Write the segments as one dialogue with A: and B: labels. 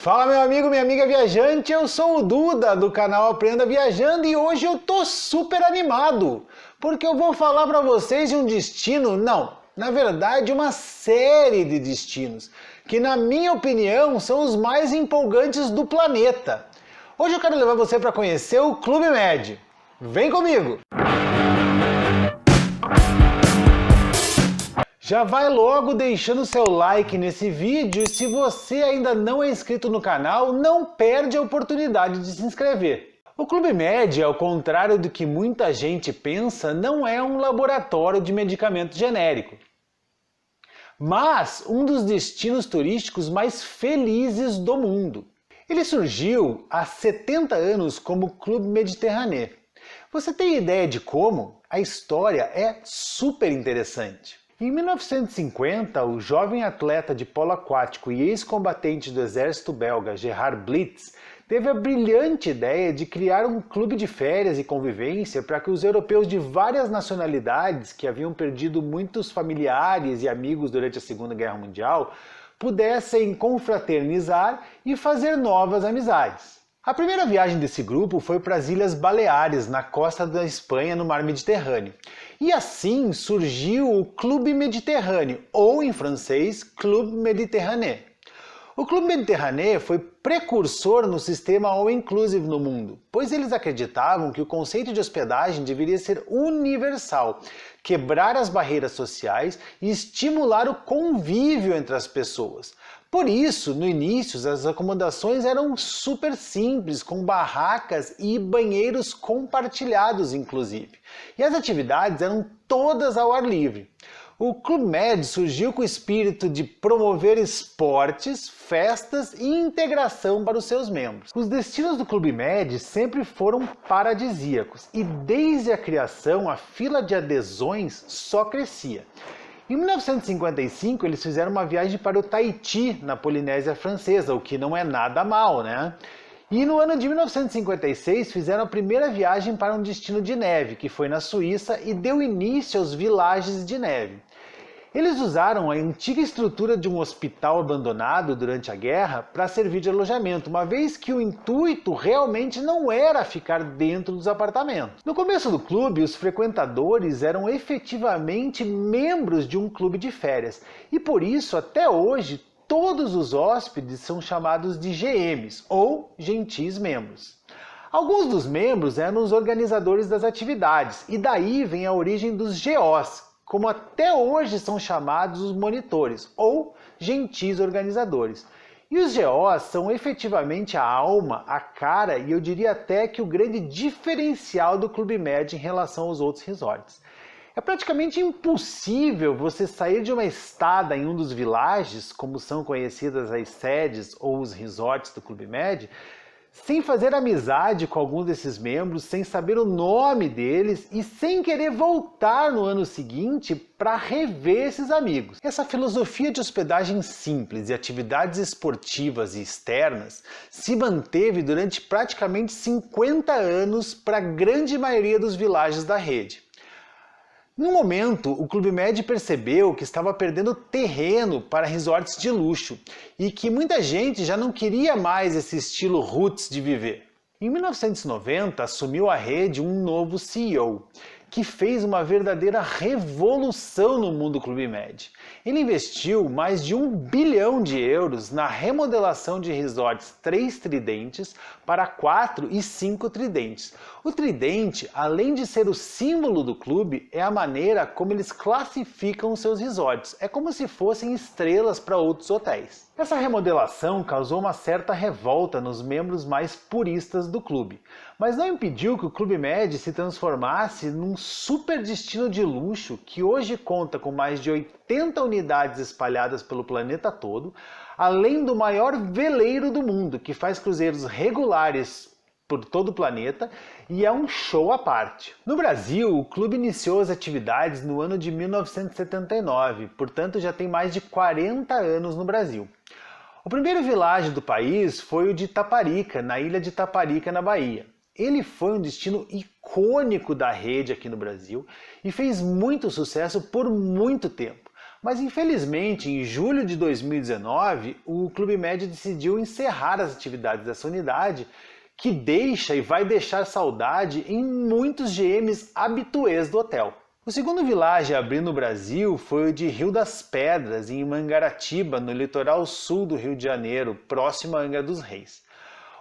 A: Fala meu amigo, minha amiga viajante, eu sou o Duda do canal Aprenda Viajando e hoje eu tô super animado, porque eu vou falar para vocês de um destino, na verdade uma série de destinos, que na minha opinião são os mais empolgantes do planeta. Hoje eu quero levar você para conhecer o Clube Med. Vem comigo! Já vai logo deixando seu like nesse vídeo e se você ainda não é inscrito no canal, não perde a oportunidade de se inscrever. O Clube Med, ao contrário do que muita gente pensa, não é um laboratório de medicamento genérico, mas um dos destinos turísticos mais felizes do mundo. Ele surgiu há 70 anos como Clube Mediterrâneo. Você tem ideia de como? A história é super interessante. Em 1950, o jovem atleta de polo aquático e ex-combatente do exército belga Gerhard Blitz teve a brilhante ideia de criar um clube de férias e convivência para que os europeus de várias nacionalidades que haviam perdido muitos familiares e amigos durante a Segunda Guerra Mundial pudessem confraternizar e fazer novas amizades. A primeira viagem desse grupo foi para as Ilhas Baleares, na costa da Espanha, no mar Mediterrâneo. E assim surgiu o Clube Mediterrâneo, ou em francês, Club Méditerranée. O Clube Mediterrâneo foi precursor no sistema all-inclusive no mundo, pois eles acreditavam que o conceito de hospedagem deveria ser universal, quebrar as barreiras sociais e estimular o convívio entre as pessoas. Por isso, no início, as acomodações eram super simples, com barracas e banheiros compartilhados, inclusive. E as atividades eram todas ao ar livre. O Clube Med surgiu com o espírito de promover esportes, festas e integração para os seus membros. Os destinos do Clube Med sempre foram paradisíacos e desde a criação a fila de adesões só crescia. Em 1955 eles fizeram uma viagem para o Tahiti, na Polinésia Francesa, o que não é nada mal, né? E no ano de 1956 fizeram a primeira viagem para um destino de neve, que foi na Suíça e deu início aos villages de neve. Eles usaram a antiga estrutura de um hospital abandonado durante a guerra para servir de alojamento, uma vez que o intuito realmente não era ficar dentro dos apartamentos. No começo do clube, os frequentadores eram efetivamente membros de um clube de férias, e por isso, até hoje, todos os hóspedes são chamados de GMs, ou gentis membros. Alguns dos membros eram os organizadores das atividades, e daí vem a origem dos GOs, como até hoje são chamados os monitores, ou gentis organizadores. E os GOs são efetivamente a alma, a cara e eu diria até que o grande diferencial do Clube Med em relação aos outros resorts. É praticamente impossível você sair de uma estada em um dos villages, como são conhecidas as sedes ou os resorts do Clube Med, sem fazer amizade com algum desses membros, sem saber o nome deles e sem querer voltar no ano seguinte para rever esses amigos. Essa filosofia de hospedagem simples e atividades esportivas e externas se manteve durante praticamente 50 anos para a grande maioria dos villages da rede. No momento, o Clube Med percebeu que estava perdendo terreno para resorts de luxo e que muita gente já não queria mais esse estilo roots de viver. Em 1990, assumiu a rede um novo CEO, que fez uma verdadeira revolução no mundo Clube Med. Ele investiu mais de 1 bilhão de euros na remodelação de resorts 3 tridentes para 4 e 5 tridentes. O tridente, além de ser o símbolo do clube, é a maneira como eles classificam os seus resorts. É como se fossem estrelas para outros hotéis. Essa remodelação causou uma certa revolta nos membros mais puristas do clube, mas não impediu que o Clube Med se transformasse num super destino de luxo que hoje conta com mais de 80 unidades espalhadas pelo planeta todo, além do maior veleiro do mundo, que faz cruzeiros regulares por todo o planeta e é um show à parte. No Brasil, o clube iniciou as atividades no ano de 1979, portanto já tem mais de 40 anos no Brasil. O primeiro vilarejo do país foi o de Taparica, na ilha de Taparica, na Bahia. Ele foi um destino icônico da rede aqui no Brasil e fez muito sucesso por muito tempo. Mas infelizmente, em julho de 2019, o Clube Med decidiu encerrar as atividades dessa unidade, que deixa e vai deixar saudade em muitos GMs habituês do hotel. O segundo Village a abrir no Brasil foi o de Rio das Pedras, em Mangaratiba, no litoral sul do Rio de Janeiro, próximo a Angra dos Reis.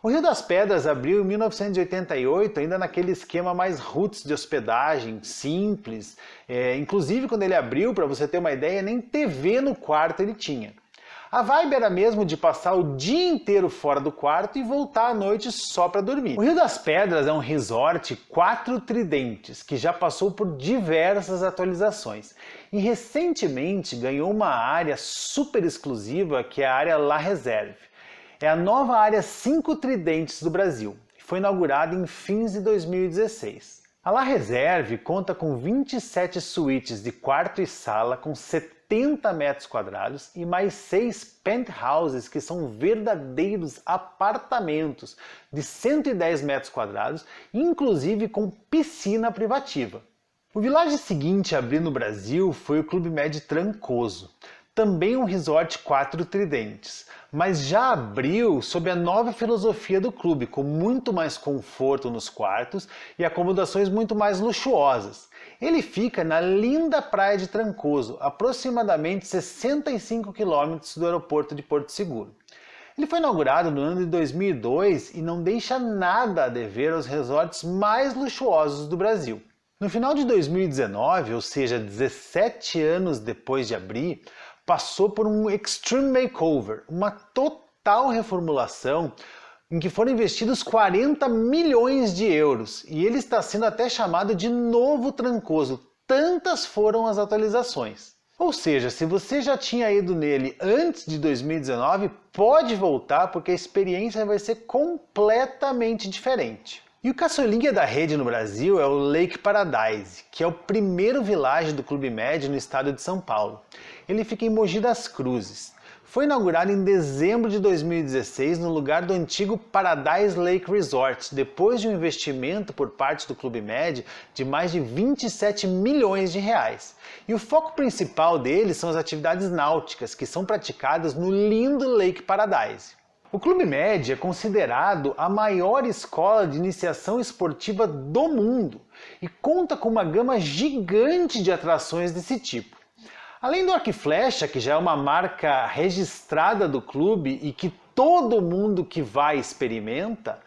A: O Rio das Pedras abriu em 1988, ainda naquele esquema mais roots de hospedagem, simples. Inclusive, quando ele abriu, para você ter uma ideia, nem TV no quarto ele tinha. A vibe era mesmo de passar o dia inteiro fora do quarto e voltar à noite só para dormir. O Rio das Pedras é um resort 4 tridentes, que já passou por diversas atualizações. E recentemente ganhou uma área super exclusiva, que é a área La Réserve. É a nova área 5 tridentes do Brasil. Foi inaugurada em fins de 2016. A La Réserve conta com 27 suítes de quarto e sala com 70 metros quadrados e mais 6 penthouses que são verdadeiros apartamentos de 110 metros quadrados, inclusive com piscina privativa. O Village seguinte a abrir no Brasil foi o Clube Med Trancoso, também um resort 4 tridentes, mas já abriu sob a nova filosofia do clube, com muito mais conforto nos quartos e acomodações muito mais luxuosas. Ele fica na linda praia de Trancoso, aproximadamente 65 quilômetros do aeroporto de Porto Seguro. Ele foi inaugurado no ano de 2002 e não deixa nada a dever aos resorts mais luxuosos do Brasil. No final de 2019, ou seja, 17 anos depois de abrir, passou por um Extreme Makeover, uma total reformulação em que foram investidos 40 milhões de euros e ele está sendo até chamado de Novo Trancoso, tantas foram as atualizações. Ou seja, se você já tinha ido nele antes de 2019, pode voltar porque a experiência vai ser completamente diferente. E o caçulinha da rede no Brasil é o Lake Paradise, que é o primeiro village do Clube Med no estado de São Paulo. Ele fica em Mogi das Cruzes. Foi inaugurado em dezembro de 2016 no lugar do antigo Paradise Lake Resort, depois de um investimento por parte do Clube Med de mais de 27 milhões de reais. E o foco principal dele são as atividades náuticas, que são praticadas no lindo Lake Paradise. O Clube Med é considerado a maior escola de iniciação esportiva do mundo e conta com uma gama gigante de atrações desse tipo. Além do arco e flecha, que já é uma marca registrada do clube e que todo mundo que vai experimenta,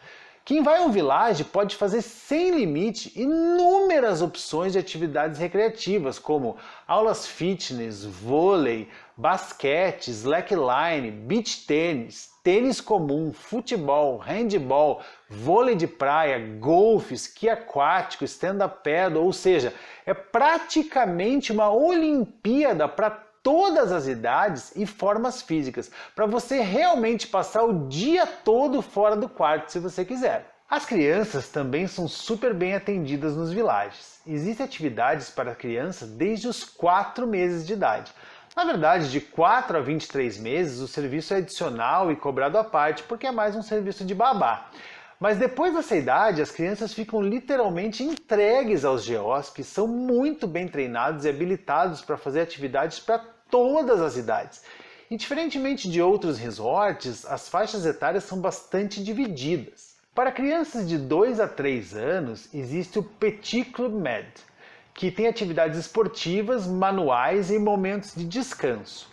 A: quem vai ao Village pode fazer sem limite inúmeras opções de atividades recreativas, como aulas fitness, vôlei, basquete, slackline, beach tênis, tênis comum, futebol, handebol, vôlei de praia, golfe, esqui aquático, stand-up paddle, ou seja, é praticamente uma Olimpíada para todas as idades e formas físicas, para você realmente passar o dia todo fora do quarto se você quiser. As crianças também são super bem atendidas nos villages. Existem atividades para crianças desde os 4 meses de idade. Na verdade, de 4 a 23 meses, o serviço é adicional e cobrado à parte, porque é mais um serviço de babá. Mas depois dessa idade, as crianças ficam literalmente entregues aos GOs, que são muito bem treinados e habilitados para fazer atividades para todas as idades. E diferentemente de outros resorts, as faixas etárias são bastante divididas. Para crianças de 2 a 3 anos, existe o Petit Club Med, que tem atividades esportivas, manuais e momentos de descanso.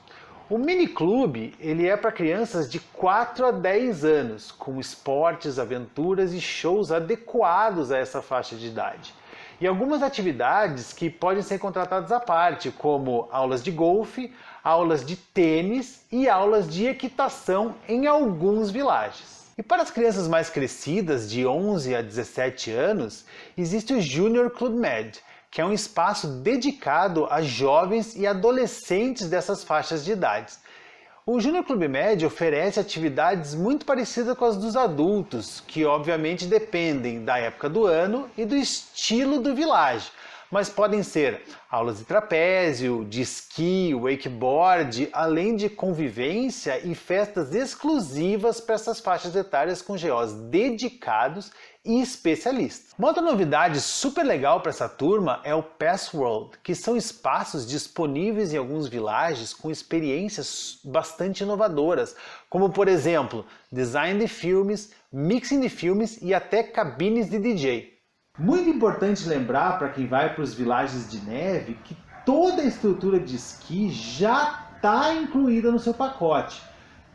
A: O mini clube ele é para crianças de 4 a 10 anos, com esportes, aventuras e shows adequados a essa faixa de idade. E algumas atividades que podem ser contratadas à parte, como aulas de golfe, aulas de tênis e aulas de equitação em alguns villages. E para as crianças mais crescidas, de 11 a 17 anos, existe o Junior Club Med, que é um espaço dedicado a jovens e adolescentes dessas faixas de idades. O Junior Club Med oferece atividades muito parecidas com as dos adultos, que obviamente dependem da época do ano e do estilo do village. mas podem ser aulas de trapézio, de esqui, wakeboard, além de convivência e festas exclusivas para essas faixas etárias com GOs dedicados e especialistas. Uma outra novidade super legal para essa turma é o Passworld, que são espaços disponíveis em alguns villages com experiências bastante inovadoras, como por exemplo, design de filmes, mixing de filmes e até cabines de DJ. Muito importante lembrar para quem vai para os villages de neve que toda a estrutura de esqui já está incluída no seu pacote.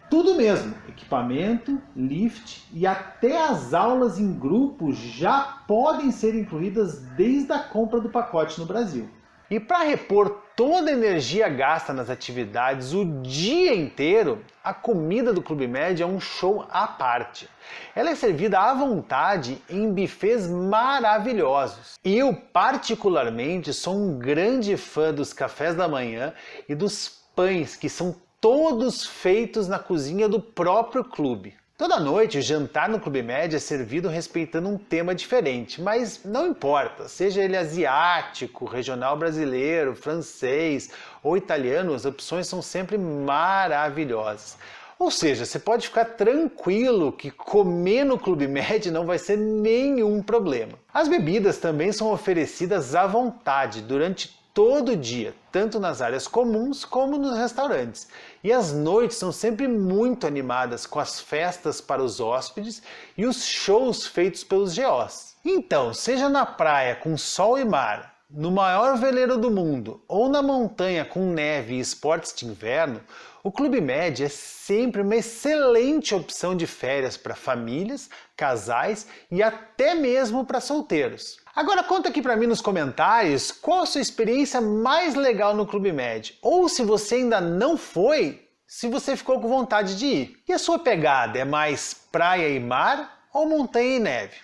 A: Tudo mesmo, equipamento, lift e até as aulas em grupo já podem ser incluídas desde a compra do pacote no Brasil. E para repor toda a energia gasta nas atividades o dia inteiro, a comida do Clube Med é um show à parte. Ela é servida à vontade em buffets maravilhosos. Eu, particularmente, sou um grande fã dos cafés da manhã e dos pães, que são todos feitos na cozinha do próprio clube. Toda noite o jantar no Clube Med é servido respeitando um tema diferente, mas não importa, seja ele asiático, regional brasileiro, francês ou italiano, as opções são sempre maravilhosas. Ou seja, você pode ficar tranquilo que comer no Clube Med não vai ser nenhum problema. As bebidas também são oferecidas à vontade durante todo o dia, tanto nas áreas comuns como nos restaurantes. E as noites são sempre muito animadas com as festas para os hóspedes e os shows feitos pelos GOs. Então, seja na praia com sol e mar, no maior veleiro do mundo ou na montanha com neve e esportes de inverno, o Clube Med é sempre uma excelente opção de férias para famílias, casais e até mesmo para solteiros. Agora conta aqui para mim nos comentários qual a sua experiência mais legal no Clube Med, ou se você ainda não foi, se você ficou com vontade de ir. E a sua pegada é mais praia e mar ou montanha e neve?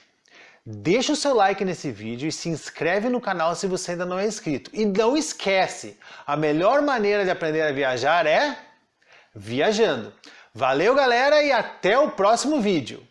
A: Deixa o seu like nesse vídeo e se inscreve no canal se você ainda não é inscrito. E não esquece, a melhor maneira de aprender a viajar é viajando. Valeu galera e até o próximo vídeo!